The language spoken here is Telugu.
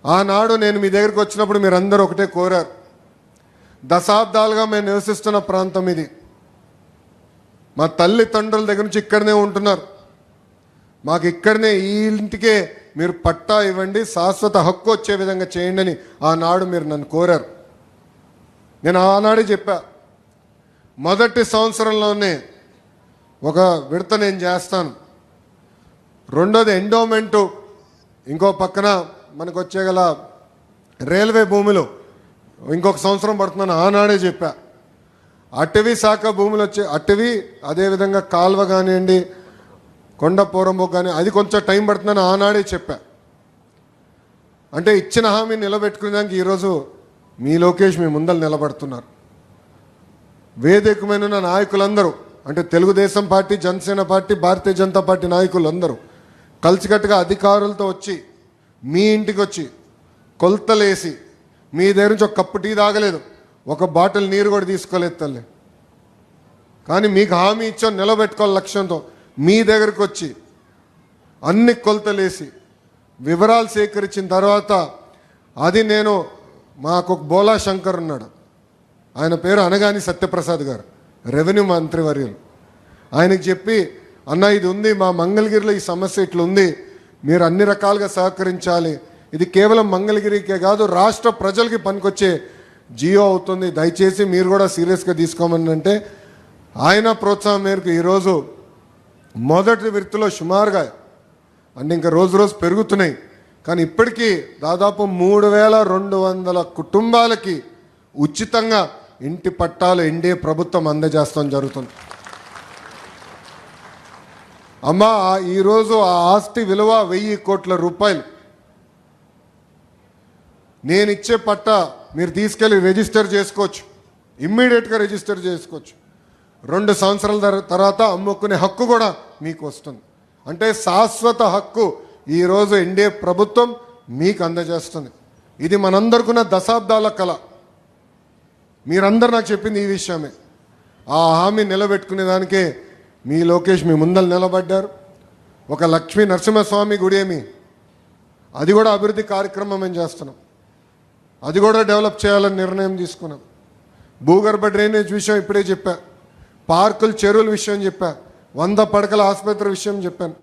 ఆనాడు నేను మీ దగ్గరికి వచ్చినప్పుడు మీరందరూ ఒకటే కోరారు. దశాబ్దాలుగా మేము నివసిస్తున్న ప్రాంతం ఇది. మా తల్లిదండ్రుల దగ్గర నుంచి ఇక్కడనే ఉంటున్నారు. మాకు ఇక్కడనే ఈ ఇంటికే మీరు పట్టా ఇవ్వండి, శాశ్వత హక్కు వచ్చే విధంగా చేయండి అని ఆనాడు మీరు నన్ను కోరారు. నేను ఆనాడే చెప్పా, మొదటి సంవత్సరంలోనే ఒక విడత నేను చేస్తాను. రెండోది ఎండోమెంటు, ఇంకో పక్కన మనకు వచ్చేగల రైల్వే భూములు ఇంకొక సంవత్సరం పడుతుందని ఆనాడే చెప్పా. అటవీ శాఖ భూములు వచ్చే అటవీ, అదేవిధంగా కాల్వ కానివ్వండి, కొండ పోరంబో కానీ అది కొంచెం టైం పడుతుందని ఆనాడే చెప్పా. అంటే ఇచ్చిన హామీ నిలబెట్టుకునేదానికి ఈరోజు మీ లోకేష్ మీ ముందర నిలబడుతున్నారు. వేదికమైన నాయకులందరూ, అంటే Telugu Desam party, Janasena party, Bharatiya Janata party నాయకులందరూ కలిసికట్టుగా అధికారులతో వచ్చి మీ ఇంటికి వచ్చి కొలతలేసి, మీ దగ్గర నుంచి ఒక కప్పు టీ తాగలేదు, ఒక బాటిల్ నీరు కూడా తీసుకోలేదు తల్లి. కానీ మీకు హామీ ఇచ్చాం నిలబెట్టుకోవాలి లక్ష్యంతో మీ దగ్గరకు వచ్చి అన్ని కొలతలేసి వివరాలు సేకరించిన తర్వాత, అది నేను మాకు బోలా శంకర్ ఉన్నాడు, ఆయన పేరు అనగాని సత్యప్రసాద్ గారు, రెవెన్యూ మంత్రివర్యులు. ఆయనకి చెప్పి, అన్న ఇది ఉంది మా మంగళగిరిలో ఈ సమస్య ఇట్లా ఉంది, మీరు అన్ని రకాలుగా సహకరించాలి, ఇది కేవలం మంగళగిరికే కాదు రాష్ట్ర ప్రజలకి పనికొచ్చే జియో అవుతుంది, దయచేసి మీరు కూడా సీరియస్గా తీసుకోమని అంటే ఆయన ప్రోత్సాహం మేరకు ఈరోజు మొదటి విడతలో సుమారుగా, అంటే ఇంకా రోజు రోజు పెరుగుతున్నాయి, కానీ ఇప్పటికీ దాదాపు 3200 కుటుంబాలకి ఉచితంగా ఇంటి పట్టాలు ఎన్డీఏ ప్రభుత్వం అందజేస్తాం జరుగుతుంది. అమ్మా, ఈరోజు ఆ ఆస్తి విలువ 1000 కోట్ల రూపాయలు. నేను ఇచ్చే పట్టా మీరు తీసుకెళ్ళి రిజిస్టర్ చేసుకోవచ్చు, ఇమ్మీడియట్గా రిజిస్టర్ చేసుకోవచ్చు. 2 సంవత్సరాల తర్వాత అమ్ముకునే హక్కు కూడా మీకు వస్తుంది. అంటే శాశ్వత హక్కు ఈరోజు ఎన్డీఏ ప్రభుత్వం మీకు అందజేస్తుంది. ఇది మనందరికున్న దశాబ్దాల కళ. మీరందరూ నాకు చెప్పింది ఈ విషయమే. ఆ హామీ నిలబెట్టుకునే దానికే మీ లోకేష్ మీ ముందర నిలబడ్డారు. ఒక లక్ష్మీ నరసింహస్వామి గుడి ఏమి, అది కూడా అభివృద్ధి కార్యక్రమం మేము చేస్తున్నాం, అది కూడా డెవలప్ చేయాలని నిర్ణయం తీసుకున్నాం. భూగర్భ డ్రైనేజ్ విషయం ఇప్పుడే చెప్పా, పార్కులు చెరువుల విషయం చెప్పా, 100 పడకల ఆసుపత్రి విషయం చెప్పాను.